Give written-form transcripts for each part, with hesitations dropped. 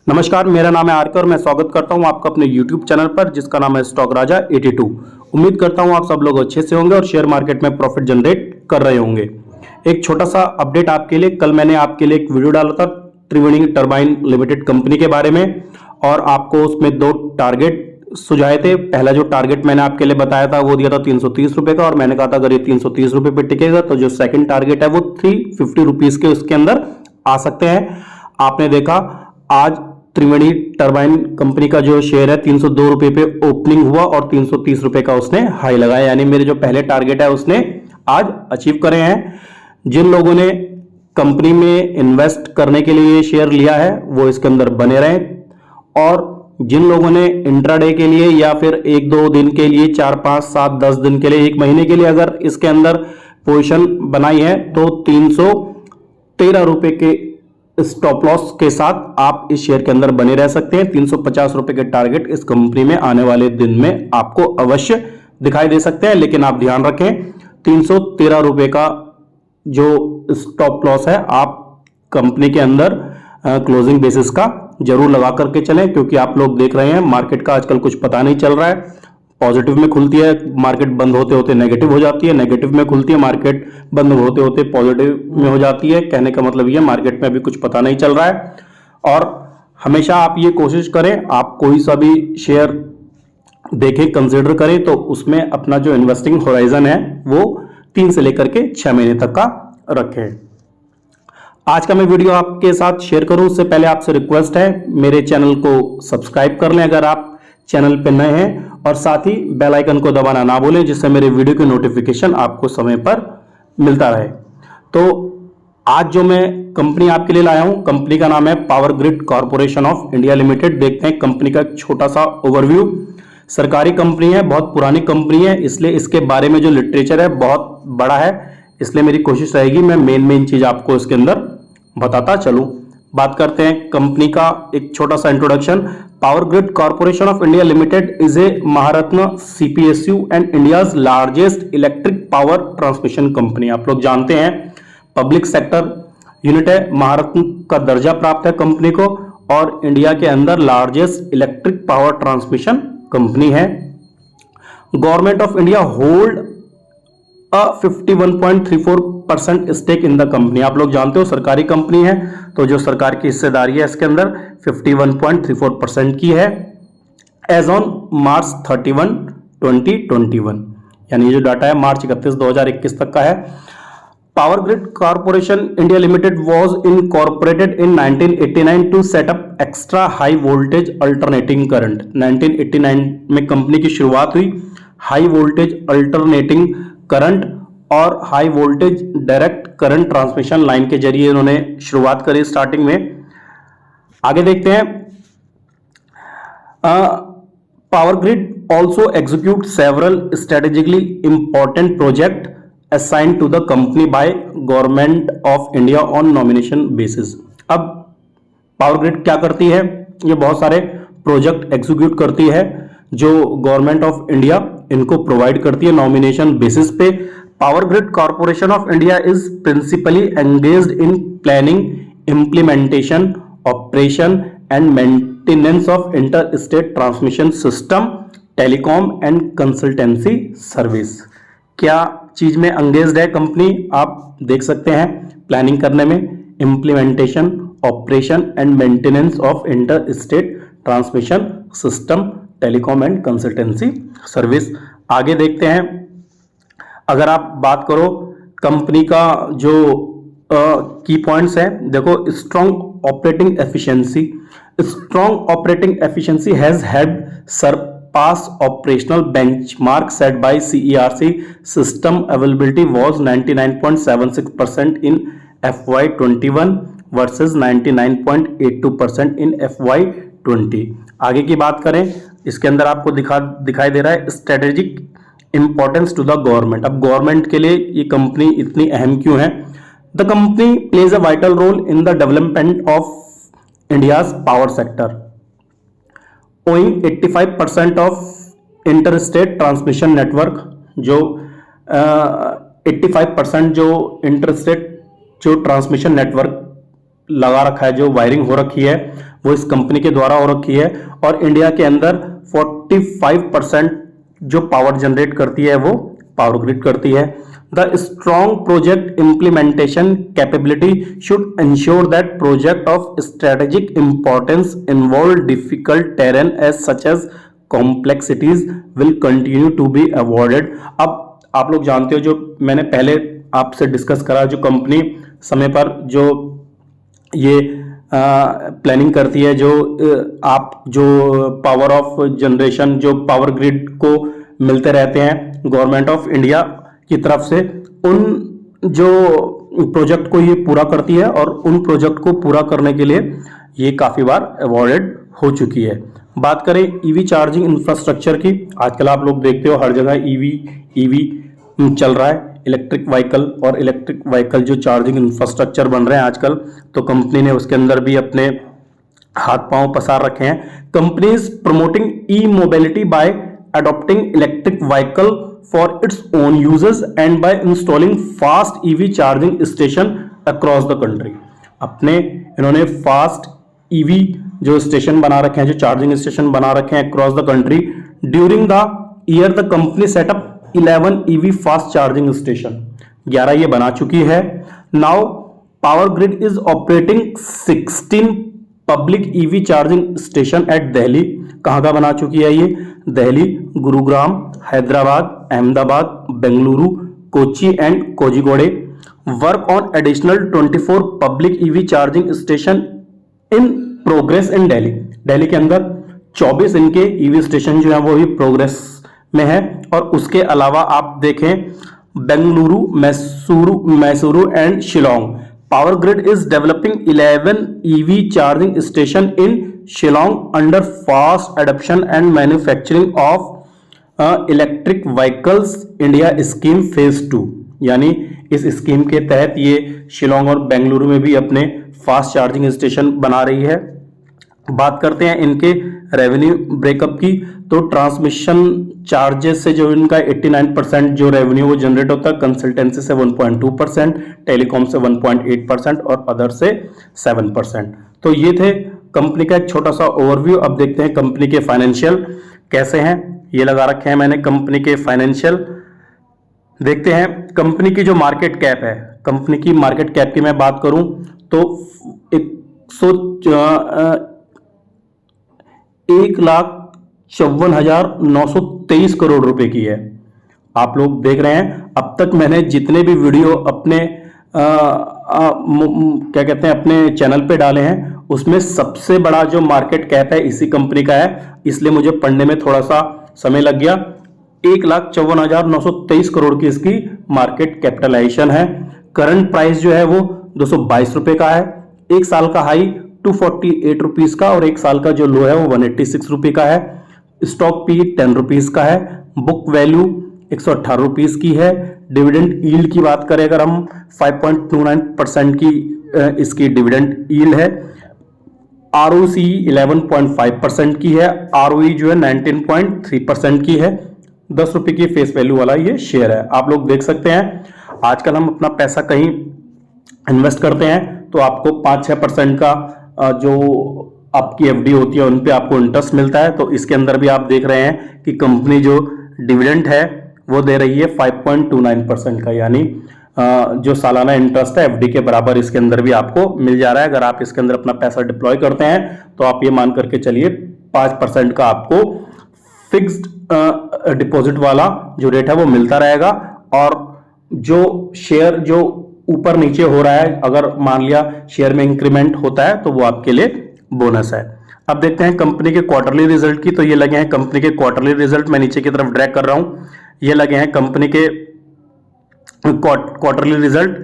नमस्कार, मेरा नाम है आरके और मैं स्वागत करता हूं आपका अपने YouTube चैनल पर जिसका नाम है स्टॉक राजा 82। उम्मीद करता हूं आप सब लोग अच्छे से होंगे और शेयर मार्केट में प्रॉफिट जनरेट कर रहे होंगे। एक छोटा सा अपडेट आपके लिए, कल मैंने आपके लिए एक वीडियो डाला था त्रिवेणी टरबाइन लिमिटेड कंपनी के बारे में और आपको उसमें दो टारगेट सुझाए थे। पहला जो टारगेट मैंने आपके लिए बताया था वो दिया था 330 रुपए का और मैंने कहा था अगर ये 330 रुपए पे टिकेगा तो जो सेकंड टारगेट है वो 350 रुपीज के उसके अंदर आ सकते हैं। आपने देखा आज त्रिवेणी टरबाइन कंपनी का जो शेयर है 302 रुपए पे ओपनिंग हुआ और 330 रुपए का उसने हाई लगाया, यानी मेरे जो पहले टारगेट है उसने आज अचीव करे हैं। जिन लोगों ने कंपनी में इन्वेस्ट करने के लिए शेयर लिया है वो इसके अंदर बने रहें और जिन लोगों ने इंट्राडे के लिए या फिर एक दो दिन के लिए 4 5 7 10 दिन के लिए एक महीने के लिए अगर इसके अंदर पोजीशन बनाई है तो 313 रुपए के स्टॉप लॉस के साथ आप इस शेयर के अंदर बने रह सकते हैं। 350 रुपए के टारगेट इस कंपनी में आने वाले दिन में आपको अवश्य दिखाई दे सकते हैं, लेकिन आप ध्यान रखें 313 रुपए का जो स्टॉप लॉस है आप कंपनी के अंदर क्लोजिंग बेसिस का जरूर लगा करके चलें, क्योंकि आप लोग देख रहे हैं मार्केट का आजकल कुछ पता नहीं चल रहा है। पॉजिटिव में खुलती है मार्केट, बंद होते होते नेगेटिव हो जाती है, नेगेटिव में खुलती है मार्केट, बंद होते होते पॉजिटिव में हो जाती है। कहने का मतलब ये मार्केट में अभी कुछ पता नहीं चल रहा है। और हमेशा आप ये कोशिश करें, आप कोई सा भी शेयर देखें, कंसिडर करें तो उसमें अपना जो इन्वेस्टिंग होराइजन है वो 3 से लेकर के 6 महीने तक का रखें। आज का मैं वीडियो आपके साथ शेयर करूं उससे पहले आपसे रिक्वेस्ट है मेरे चैनल को सब्सक्राइब कर लें अगर आप चैनल पे नए हैं, और साथ ही बेल आइकन को दबाना ना भूलें जिससे मेरे वीडियो की नोटिफिकेशन आपको समय पर मिलता रहे। तो आज जो मैं कंपनी आपके लिए लाया हूं, कंपनी का नाम है power grid corporation of India limited. देखते हैं कंपनी का एक छोटा सा ओवरव्यू। सरकारी कंपनी है, बहुत पुरानी कंपनी है, इसलिए इसके बारे में जो लिटरेचर है बहुत बड़ा है, इसलिए मेरी कोशिश रहेगी मैं मेन चीज आपको इसके अंदर बताता चलूं। बात करते हैं कंपनी का एक छोटा सा introduction. Power grid corporation of India limited is a Maharatna CPSU and India's largest electric power transmission company. आप लोग जानते हैं पब्लिक सेक्टर यूनिट है, महारत्न का दर्जा प्राप्त है कंपनी को और इंडिया के अंदर largest electric power transmission company है। Government of India hold 51.34% stake in the company. आप लोग जानते हो सरकारी कंपनी है तो जो सरकार की हिस्सेदारी है इसके अंदर 51.34% की है एज ऑन मार्च 31, 2021, यानी जो डाटा है मार्च 31, 2021 तक का है। Power grid corporation India limited was incorporated in 1989 to set up extra high voltage alternating current. 1989 में कंपनी की शुरुआत हुई। हाई वोल्टेज अल्टरनेटिंग करंट और high voltage direct current transmission line के जरिए इन्होंने शुरुआत करी स्टार्टिंग में। आगे देखते हैं। Power grid also execute several strategically important project assigned to the company by government of India on nomination basis. अब पावर ग्रिड क्या करती है, ये बहुत सारे प्रोजेक्ट एग्जीक्यूट करती है जो गवर्नमेंट ऑफ इंडिया इनको प्रोवाइड करती है नॉमिनेशन बेसिस पे। Power grid corporation of India is principally engaged in planning, implementation, operation and maintenance of inter state transmission system, telecom and consultancy service. क्या चीज में एंगेज्ड है कंपनी, आप देख सकते हैं प्लानिंग करने में, implementation, operation and maintenance of inter state transmission system, telecom and consultancy service. आगे देखते हैं। अगर आप बात करो कंपनी का जो की पॉइंट्स है, देखो strong operating efficiency. Strong operating efficiency has helped surpass operational benchmark set by CERC। System availability was 99.76% in FY21 versus 99.82% in FY20। आगे की बात करें, इसके अंदर आपको दिखाई दे रहा है strategic importance to the government. अब गवर्नमेंट के लिए ये कंपनी इतनी अहम क्यों है? The company plays a vital role in the development of India's power sector, owing 85% of inter state transmission network. जो 85% जो इंटर स्टेट जो ट्रांसमिशन नेटवर्क लगा रखा है, जो वायरिंग हो रखी है वो इस कंपनी के द्वारा हो रखी है, और इंडिया के अंदर 45% जो पावर जनरेट करती है वो पावर ग्रिड करती है। The strong project implementation capability should ensure that project of strategic importance involve difficult terrain as such as complexities will continue to be awarded. अब आप लोग जानते हो, जो मैंने पहले आपसे डिस्कस करा, जो कंपनी समय पर जो ये प्लानिंग करती है, जो आप जो पावर ऑफ जनरेशन जो पावर ग्रिड को मिलते रहते हैं गवर्नमेंट ऑफ इंडिया की तरफ से, उन जो प्रोजेक्ट को ये पूरा करती है, और उन प्रोजेक्ट को पूरा करने के लिए ये काफ़ी बार अवॉर्डेड हो चुकी है। बात करें ईवी चार्जिंग इंफ्रास्ट्रक्चर की, आजकल आप लोग देखते हो हर जगह ईवी चल रहा है, इलेक्ट्रिक व्हीकल, और इलेक्ट्रिक व्हीकल जो चार्जिंग इंफ्रास्ट्रक्चर बन रहे हैं आजकल, तो कंपनी ने उसके अंदर भी अपने हाथ पांव पसार रखे हैं। Company is promoting e mobility by adopting electric vehicle for its own users and by installing fast EV charging station across the country. अपने इन्होंने फास्ट ईवी जो स्टेशन बना रखे हैं, जो चार्जिंग स्टेशन बना रखे हैं across the country. During the year the company setup 11 EV fast charging station, 11 ये बना चुकी है। Now power grid is operating 16 public EV charging station at Delhi. कहां का बना चुकी है ये? Delhi, Gurugram, Hyderabad, Ahmedabad, Bengaluru, Kochi and Kozhikode. Work on additional 24 public EV charging station in progress in Delhi. Delhi के अंदर 24 इनके EV स्टेशन जो है वो भी प्रोग्रेस में है। और उसके अलावा आप देखें Bengaluru, Mysuru and Shillong. Power grid is developing 11 EV charging station in Shillong under fast adoption and manufacturing of electric vehicles India scheme phase 2। यानी इस स्कीम के तहत ये शिलोंग और बेंगलुरु में भी अपने फास्ट चार्जिंग स्टेशन बना रही है। बात करते हैं इनके रेवेन्यू ब्रेकअप की, तो ट्रांसमिशन चार्जेस से जो इनका 89% जो रेवेन्यू वो जनरेट होता है, कंसल्टेंसी से 1.2%, टेलीकॉम से 1.8% और अदर से 7%। तो ये थे कंपनी का एक छोटा सा ओवरव्यू। अब देखते हैं कंपनी के फाइनेंशियल कैसे हैं। ये लगा रखे हैं मैंने कंपनी के फाइनेंशियल। देखते हैं कंपनी की जो मार्केट कैप है, कंपनी की मार्केट कैप की मैं बात करूं तो 1,54,923 करोड़ रुपए की है। आप लोग देख रहे हैं, अब तक मैंने जितने भी वीडियो अपने क्या कहते हैं अपने चैनल पे डाले हैं, उसमें सबसे बड़ा जो मार्केट कैप है इसी कंपनी का है, इसलिए मुझे पढ़ने में थोड़ा सा समय लग गया। 1,54,923 करोड़ की इसकी मार्केट कैपिटलाइजेशन है। करंट प्राइस जो है वो 222 रुपए का है। एक साल का हाई 248 रुपीज का और एक साल का जो लो है वो 186 रुपए का है। स्टॉक पी 10 रुपीज का है। बुक वैल्यू 118 रुपीज की है। डिविडेंड यील्ड की बात करें अगर हम 5.29% की इसकी डिविडेंड यील्ड है। ROCE 11.5% की है। ROE जो है 19.3% की है। 10 रुपए की फेस वैल्यू वाला ये शेयर है। आप लोग देख सकते हैं आजकल हम अपना पैसा कहीं इन्वेस्ट करते हैं तो आपको 5-6% का जो आपकी FD होती है उन पे आपको इंटरेस्ट मिलता है। तो इसके अंदर भी आप देख रहे हैं कि कंपनी जो डिविडेंड है वो दे रही है 5.29% का, यानी जो सालाना इंटरेस्ट है FD के बराबर इसके अंदर भी आपको मिल जा रहा है। अगर आप इसके अंदर अपना पैसा डिप्लॉय करते हैं तो आप ये मान करके चलिए 5% का आपको फिक्स्ड डिपॉजिट वाला जो रेट है वो मिलता रहेगा। और जो शेयर जो ऊपर नीचे हो रहा है, अगर मान लिया शेयर में इंक्रीमेंट होता है तो वो आपके लिए बोनस है। अब देखते हैं कंपनी के क्वार्टरली रिजल्ट की। तो ये लगे हैं कंपनी के क्वार्टरली रिजल्ट, मैं नीचे की तरफ ड्रैग कर रहा हूं। ये लगे हैं कंपनी के क्वार्टरली रिजल्ट।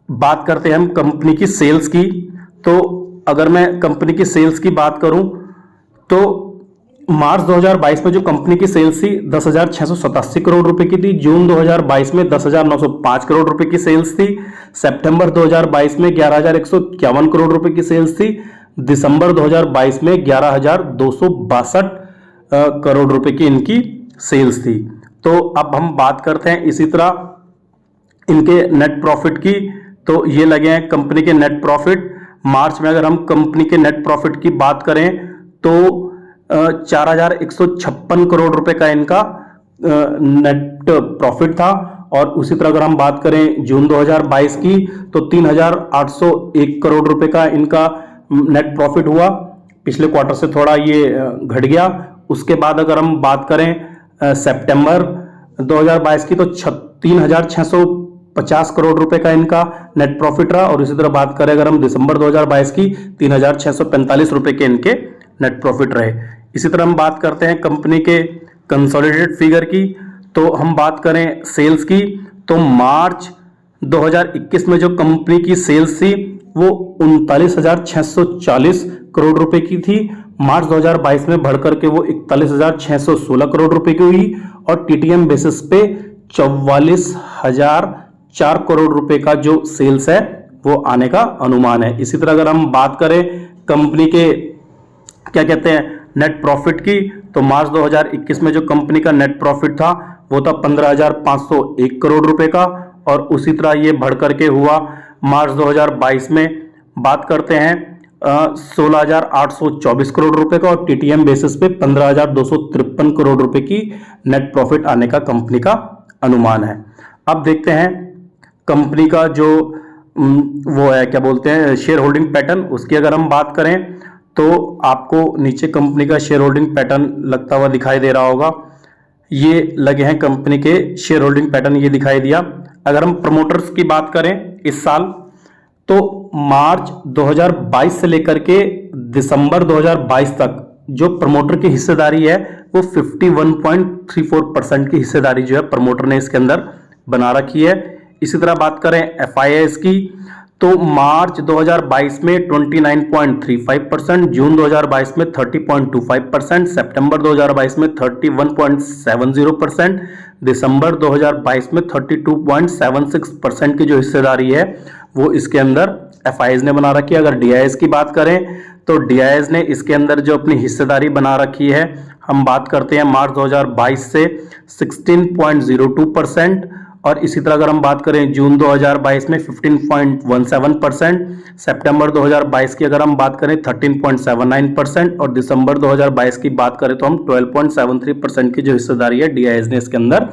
बात करते हैं हम कंपनी की सेल्स की। तो अगर मैं कंपनी की सेल्स की बात करूं तो मार्च 2022 में जो कंपनी की सेल्स थी 10,687 करोड़ रुपए की थी। जून 2022 में 10,905 करोड़ रुपए की सेल्स थी। सितंबर 2022 में 11,151 करोड़ रुपए की सेल्स थी। दिसंबर 2022 में 11,262 करोड़ रुपए की इनकी सेल्स थी। तो अब हम बात करते हैं इसी तरह इनके नेट प्रॉफिट की। तो ये लगे हैं कंपनी के नेट प्रॉफिट मार्च में अगर हम कंपनी के नेट प्रॉफिट की बात करें तो 4,156 करोड़ रुपए का इनका नेट प्रॉफिट था। और उसी तरह अगर हम बात करें जून 2022 की तो 3,801 करोड़ रुपए का इनका नेट प्रॉफिट हुआ। पिछले क्वार्टर से थोड़ा ये घट गया। उसके बाद अगर हम बात करें सितंबर 2022 की तो 3,650 करोड़ रुपए का इनका नेट प्रॉफिट रहा। और इसी तरह बात करें अगर हम दिसंबर 2022 की 3,645 रुपए के इनके नेट प्रॉफिट रहे। इसी तरह हम बात करते हैं कंपनी के कंसोलिडेटेड फिगर की, तो हम बात करें सेल्स की तो मार्च 2021 में जो कंपनी की सेल्स थी वो 39,640 करोड़ रुपए की थी। मार्च 2022 में बढ़कर के वो 41,616 करोड़ रुपए की हुई और टीटीएम बेसिस पे 44,004 करोड़ रुपए का जो सेल्स है वो आने का अनुमान है। इसी तरह अगर हम बात करें कंपनी के क्या कहते हैं नेट प्रॉफिट की तो मार्च 2021 में जो कंपनी का नेट प्रॉफिट था वो था 15,501 करोड़ रुपए का। और उसी तरह ये बढ़ करके हुआ मार्च 2022 में बात करते हैं 16,824 करोड़ रुपए का और टीटीएम बेसिस पे 15,253 करोड़ रुपए की नेट प्रॉफिट आने का कंपनी का अनुमान है। अब देखते हैं कंपनी का जो वो है क्या बोलते हैं शेयर होल्डिंग पैटर्न, उसकी अगर हम बात करें तो आपको नीचे कंपनी का शेयर होल्डिंग पैटर्न लगता हुआ दिखाई दे रहा होगा। ये लगे हैं कंपनी के शेयर होल्डिंग पैटर्न, ये दिखाई दिया। अगर हम प्रमोटर्स की बात करें इस साल तो मार्च 2022 से लेकर के दिसंबर 2022 तक जो प्रमोटर की हिस्सेदारी है वो 51.34% की हिस्सेदारी जो है प्रमोटर ने इसके अंदर बना रखी है। इसी तरह बात करें एफआईआईस की तो मार्च 2022 में 29.35%, जून 2022 में 30.25%, सितंबर 2022 में 31.70%, दिसंबर 2022 में 32.76% की जो हिस्सेदारी है वो इसके अंदर एफआईआईस ने बना रखी है। अगर डीआईएस की बात करें तो डीआईएस ने इसके अंदर जो अपनी हिस्सेदारी बना रखी है हम बात करते हैं मार्च 2022 से 16.02%। और इसी तरह अगर हम बात करें जून 2022 में 15.17%, सितंबर 2022 की अगर हम बात करें 13.79% और दिसंबर 2022 की बात करें तो हम 12.73% की जो हिस्सेदारी है डीआईएस ने इसके अंदर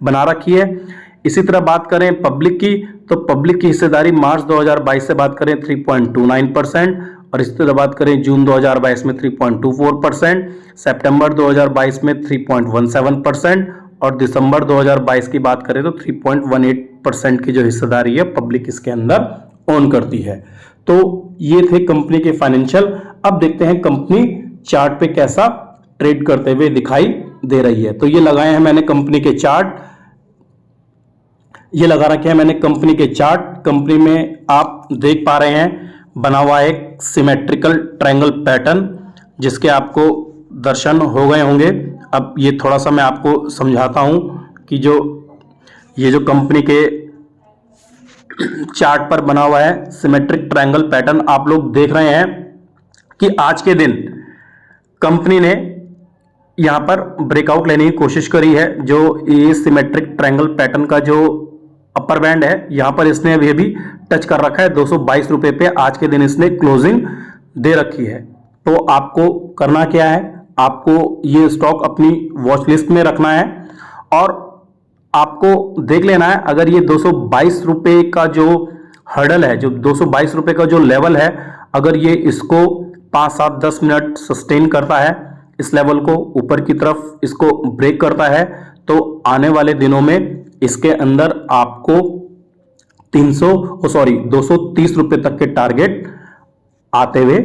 बना रखी है। इसी तरह बात करें पब्लिक की तो पब्लिक की हिस्सेदारी मार्च 2022 से बात करें 3.29% और इसी तरह बात करें जून 2022 में 3.24%, सितंबर 2022 में 3.17% और दिसंबर 2022 की बात करें तो 3.18% की जो हिस्सेदारी है पब्लिक इसके अंदर ओन करती है। तो ये थे कंपनी के फाइनेंशियल। अब देखते हैं कंपनी चार्ट पे कैसा ट्रेड करते हुए दिखाई दे रही है। तो ये लगाए हैं मैंने कंपनी के चार्ट, ये लगा रखे हैं मैंने कंपनी के चार्ट। कंपनी में आप देख पा रहे हैं बना हुआ एक सिमेट्रिकल ट्रायंगल पैटर्न जिसके आपको दर्शन हो गए होंगे। अब ये थोड़ा सा मैं आपको समझाता हूं कि ये जो कंपनी के चार्ट पर बना हुआ है सिमेट्रिक ट्रायंगल पैटर्न आप लोग देख रहे हैं कि आज के दिन कंपनी ने यहां पर ब्रेकआउट लेने की कोशिश करी है। जो ये सिमेट्रिक ट्रायंगल पैटर्न का जो अपर बैंड है यहां पर इसने अभी भी टच कर रखा है 222 रुपए पे आज के दिन इसने क्लोजिंग दे रखी है। तो आपको करना क्या है, आपको ये स्टॉक अपनी वॉच लिस्ट में रखना है और आपको देख लेना है अगर ये 222 रुपए का जो हर्डल है, जो 222 रुपए का जो लेवल है, अगर ये इसको 5, 7, 10 मिनट सस्टेन करता है, इस लेवल को ऊपर की तरफ इसको ब्रेक करता है तो आने वाले दिनों में इसके अंदर आपको 230 रुपए तक के टारगेट आते हुए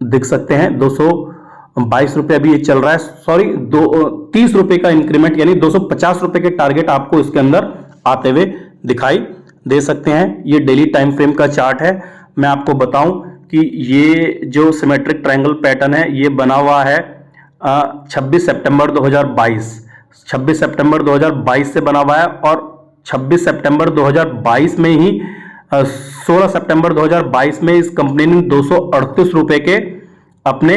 दिख सकते हैं। 222 रुपए अभी ये चल रहा है, 30 रुपए का इंक्रीमेंट यानी 250 रुपए के टारगेट आपको इसके अंदर आते हुए दिखाई दे सकते हैं। ये डेली टाइम फ्रेम का चार्ट है। मैं आपको बताऊं कि ये जो सिमेट्रिक ट्रायंगल पैटर्न है ये बना हुआ है 26 सितंबर 2022 से बना हुआ है और 26 सितंबर 2022 में ही 16 सितंबर 2022 में इस कंपनी ने 238 रुपए के अपने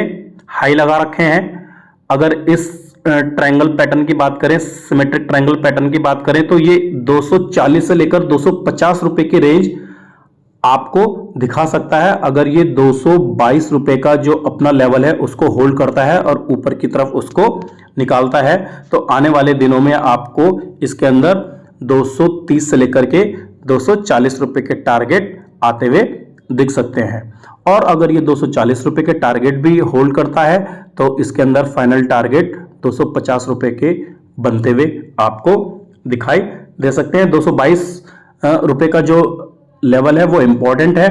हाई लगा रखे हैं। अगर इस ट्रायंगल पैटर्न की बात करें, सिमेट्रिक ट्रायंगल पैटर्न की बात करें तो ये 240 से लेकर 250 रुपए की रेंज आपको दिखा सकता है। अगर ये 222 रुपए का जो अपना लेवल है उसको होल्ड करता है और ऊपर की तरफ उसको निकालता है तो आने वाले दिनों में आपको इसके अंदर 230 से लेकर के 240 रुपए के टारगेट आते हुए दिख सकते हैं। और अगर ये 240 रुपए के टारगेट भी होल्ड करता है तो इसके अंदर फाइनल टारगेट 250 रुपए के बनते हुए आपको दिखाई दे सकते हैं। 222 रुपए का जो लेवल है वो इंपॉर्टेंट है।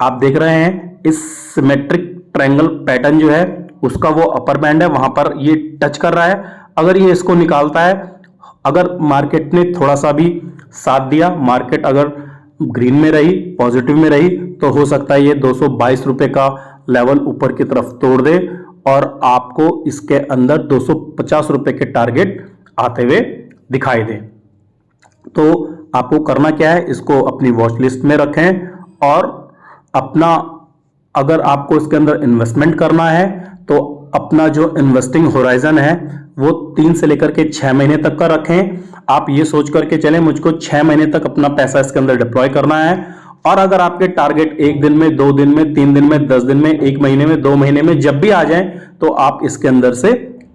आप देख रहे हैं इस सिमेट्रिक ट्रायंगल पैटर्न जो है उसका वो अपर बैंड है, वहां पर ये टच कर रहा है। अगर ये इसको निकालता है, अगर मार्केट ने थोड़ा सा भी साथ दिया, मार्केट अगर ग्रीन में रही, पॉजिटिव में रही, तो हो सकता है ये 222 रुपए का लेवल ऊपर की तरफ तोड़ दे और आपको इसके अंदर 250 रुपए के टारगेट आते हुए दिखाई दे। तो आपको करना क्या है, इसको अपनी वॉच लिस्ट में रखें और अपना, अगर आपको इसके अंदर इन्वेस्टमेंट करना है तो अपना जो इन्वेस्टिंग होराइजन है वो 3 से लेकर के 6 महीने तक का रखें। आप ये सोच करके चलें मुझको 6 महीने तक अपना पैसा इसके अंदर डिप्लॉय करना है। और अगर आपके टारगेट 1 दिन में, 2 दिन में, 3 दिन में, 10 दिन में, 1 महीने में, 2 महीने में जब भी आ जाए तो आप इसके अंदर से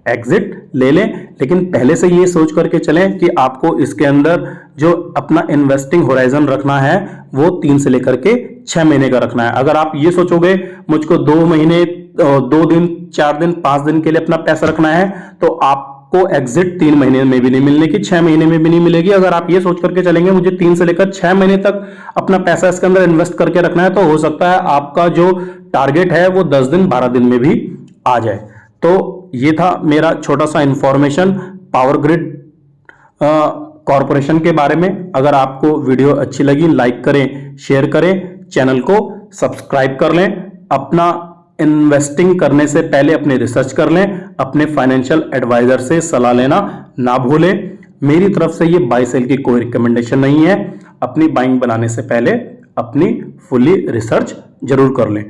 एग्जिट ले लें। लेकिन पहले से ये सोच करके चलें कि आपको इसके अंदर जो अपना इन्वेस्टिंग होराइजन रखना है वो 3 से लेकर के 6 महीने का रखना है। अगर आप ये सोचोगे मुझको 2 महीने, 2 दिन, 4 दिन, 5 दिन के लिए अपना पैसा रखना है तो आपको एग्जिट 3 महीने में भी नहीं मिलने की, 6 महीने में भी नहीं मिलेगी। अगर आप ये सोच करके चलेंगे मुझे 3 से लेकर 6 महीने तक अपना पैसा इसके अंदर इन्वेस्ट करके रखना है तो हो सकता है आपका जो टारगेट है वो 10 दिन, 12 दिन में भी आ जाए। तो ये था मेरा छोटा सा इंफॉर्मेशन पावर ग्रिड कॉरपोरेशन के बारे में। अगर आपको वीडियो अच्छी लगी लाइक करें, शेयर करें, चैनल को सब्सक्राइब कर लें। अपना इन्वेस्टिंग करने से पहले अपनी रिसर्च कर लें, अपने फाइनेंशियल एडवाइजर से सलाह लेना ना भूलें। मेरी तरफ से ये बाय सेल की कोई रिकमेंडेशन नहीं है। अपनी बाइंग बनाने से पहले अपनी फुली रिसर्च जरूर कर लें।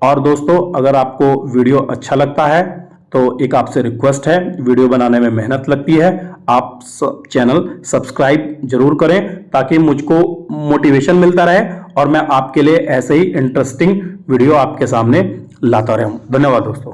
और दोस्तों, अगर आपको वीडियो अच्छा लगता है तो एक आपसे रिक्वेस्ट है, वीडियो बनाने में मेहनत लगती है, आप चैनल सब्सक्राइब जरूर करें ताकि मुझको मोटिवेशन मिलता रहे और मैं आपके लिए ऐसे ही इंटरेस्टिंग वीडियो आपके सामने लाता रहूं। धन्यवाद दोस्तों।